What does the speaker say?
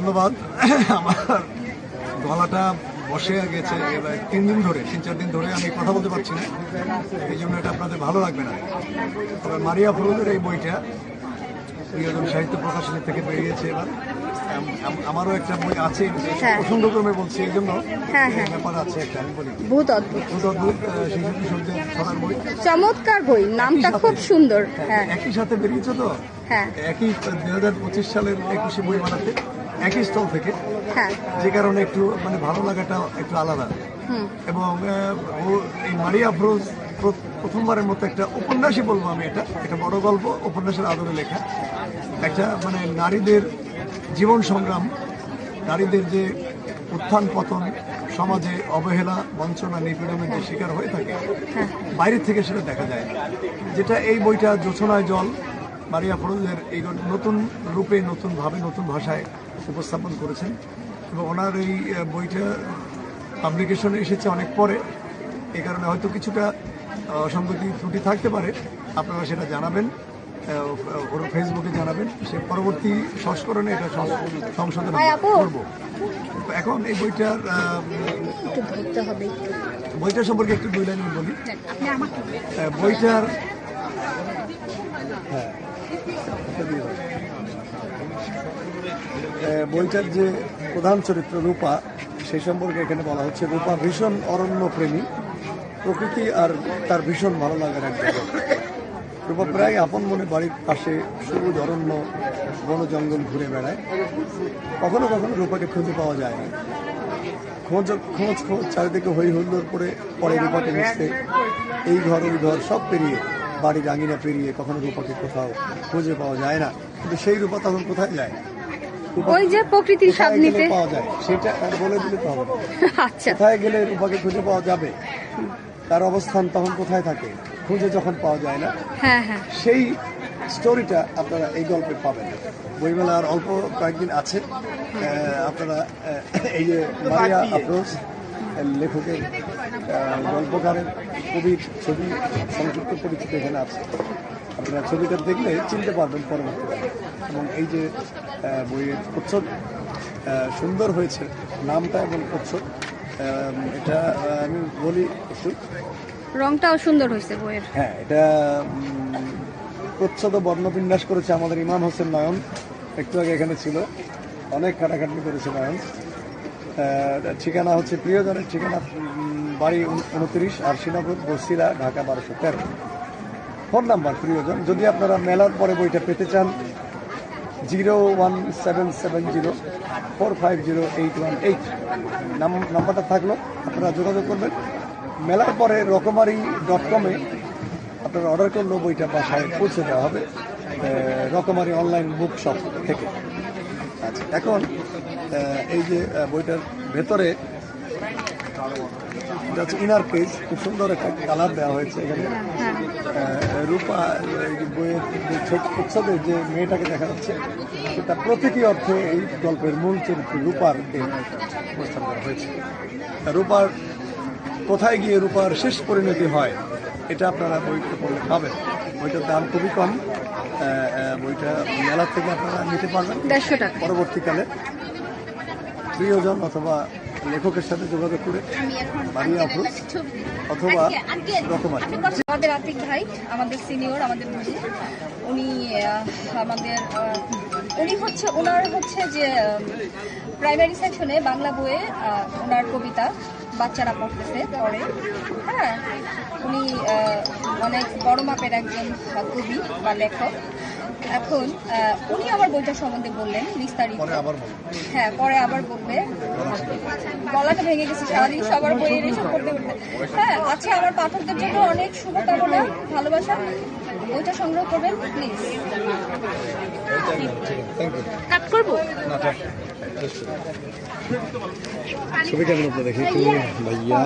ধন্যবাদ। আমার গলাটা বসে গেছে 3-4 দিন ধরে আমি কথা বলতে পারছি না, এই জন্য এটা আপনাদের ভালো লাগবে না। তবে মারিয়া ফরোজের এই বইটা প্রিয়জন সাহিত্য প্রকাশনী থেকে বেরিয়েছে। এবার আমারও একটা বই আছে, প্রসঙ্গক্রমে বলছি, এই জন্য ব্যাপার আছে একটা, আমি বলি ভূত অদ্ভুত শিশু কিশোরদের ছড়ার বই, চমৎকার বই, নামটা খুব সুন্দর। হ্যাঁ, একই সাথে বেরিয়েছে তো, হ্যাঁ একই 2025 সালের 21শে বই মেলাতে একই স্টল থেকে, হ্যাঁ যে কারণে একটু মানে ভালো লাগাটা একটু আলাদা। এবং ও এই মারিয়া ফরোজ প্রথমবারের মতো একটা উপন্যাসই বলবো আমি, এটা বড় গল্প উপন্যাসের আদরে লেখা একটা, মানে নারীদের জীবন সংগ্রাম, নারীদের যে উত্থান পতন, সমাজে অবহেলা, বঞ্চনা, নিপীড়নের যে শিকার হয়ে থাকে, বাইরের থেকে সেটা দেখা যায়। যেটা এই বইটা জোছনায় জল মারিয়া ফরোজের এই নতুন রূপে, নতুনভাবে, নতুন ভাষায় উপস্থাপন করেছেন। এবং ওনার এই বইটা পাবলিকেশনে এসেছে অনেক পরে, এই কারণে হয়তো কিছুটা অসঙ্গতি ত্রুটি থাকতে পারে, আপনারা সেটা জানাবেন, ওর ফেসবুকে জানাবেন, সে পরবর্তী সংস্করণে এটা সংশোধন করব। এখন এই বইটার সম্পর্কে একটু 2 লাইন বলি। বইটার যে প্রধান চরিত্র রূপা, সেই সম্পর্কে এখানে বলা হচ্ছে, রূপা ভীষণ অরণ্য প্রেমী, প্রকৃতি আর তার ভীষণ ভালো লাগার এক জায়গা। রূপা প্রায় আপন মনে বাড়ির পাশে সবুজ অরণ্য, বন জঙ্গল ঘুরে বেড়ায়। কখনো কখনো রূপাকে খুঁজে পাওয়া যায় না। খোঁজ চারিদিকে হই হুল্লোড় পরে রূপাকে মিশতে এই ঘর ওই ঘর সব পেরিয়ে, বাড়ির আঙিনা পেরিয়ে কখনো রূপাকে কোথাও খুঁজে পাওয়া যায় না। কিন্তু সেই রূপা তখন কোথায় যায়? ওই যে প্রকৃতির সামনেতে পাওয়া যায়, সেটা বলে দিলে তো হবে। আচ্ছা, কোথায় গেলে রূপাকে খুঁজে পাওয়া যাবে, তার অবস্থান তখন কোথায় থাকে, খুঁজে যখন পাওয়া যায় না, হ্যাঁ হ্যাঁ, সেই স্টোরিটা আপনারা এই গল্পে পাবেন। বইমেলা আর অল্প কয়েকদিন আছে, আপনারা এই যে মারিয়া ফরোজ লেখকের, গল্পকারের, কবির ছবি সংক্ষিপ্ত পরিচিত এখানে আছে। আপনারা ছবিটা দেখলে চিনতে পারবেন পরবর্তীকালে। এবং এই যে বইয়ের প্রচ্ছদ সুন্দর হয়েছে, নামটা এবং প্রচ্ছদ, এটা আমি বলি একটু, রংটাও সুন্দর হয়েছে বইয়ের। হ্যাঁ, এটা প্রচ্ছদ বর্ণবিন্যাস করেছে আমাদের ইমাম হোসেন নয়ন, একটু আগে এখানে ছিল, অনেক খাটাখাটনি করেছে নয়ন। ঠিকানা হচ্ছে প্রিয়জনের ঠিকানা, বাড়ি 29 আরশিনগর, বসিলা, ঢাকা 1213। ফোন নাম্বার প্রিয়জন, যদি আপনারা মেলার পরে বইটা পেতে চান, 01770450818 নাম্বারটা থাকলো, আপনারা যোগাযোগ করবেন। মেলার পরে রকমারি.com-এ আপনারা অর্ডার করলেও বইটা বাসায় পৌঁছে দেওয়া হবে, রকমারি অনলাইন বুক শপ থেকে। আচ্ছা, এখন এই যে বইটার ভেতরে ইনার পেজ, খুব সুন্দর একটা কালার দেওয়া হয়েছে এখানে। রূপা বইয়ের উৎসবের যে মেয়েটাকে দেখা যাচ্ছে, সেটা প্রতীকী অর্থে এই গল্পের মূল চরিত্র রূপার উপস্থান করা হয়েছে। রূপার কোথায় গিয়ে রূপার শেষ পরিণতি হয়, এটা আপনারা বইটা পড়লে পাবেন। বইটার দাম খুবই কম, বইটা মেলা থেকে আপনারা নিতে পারবেন 150 টাকা। পরবর্তীকালে প্রিয়জন অথবা লেখকের সাথে যোগাযোগ করে মারিয়া ফরোজ অথবা রকমারি। আমাদের আতিক ভাই, আমাদের সিনিয়র, আমাদের বুঝি, ওনার হচ্ছে যে প্রাইমারি সেকশনে বাংলা বইয়ে ওনার কবিতা বাচ্চারা পড়তেছে পড়ে। হ্যাঁ, উনি অনেক বড় মাপের একজন কবি বা লেখক। এখন উনি আমার বইটা সম্বন্ধে বললেন বিস্তারিত। হ্যাঁ, পরে আবার বলবে, গলাটা ভেঙে গেছে সারাদিন সবার বইয়ের এসব পড়তে পড়তে। হ্যাঁ, আচ্ছা, আমার পাঠকদের জন্য অনেক শুভকামনা, ভালোবাসা। বইটা সংগ্রহ করবেন প্লিজ। কাট করবো ছবি কেমন দেখি ভাইয়া।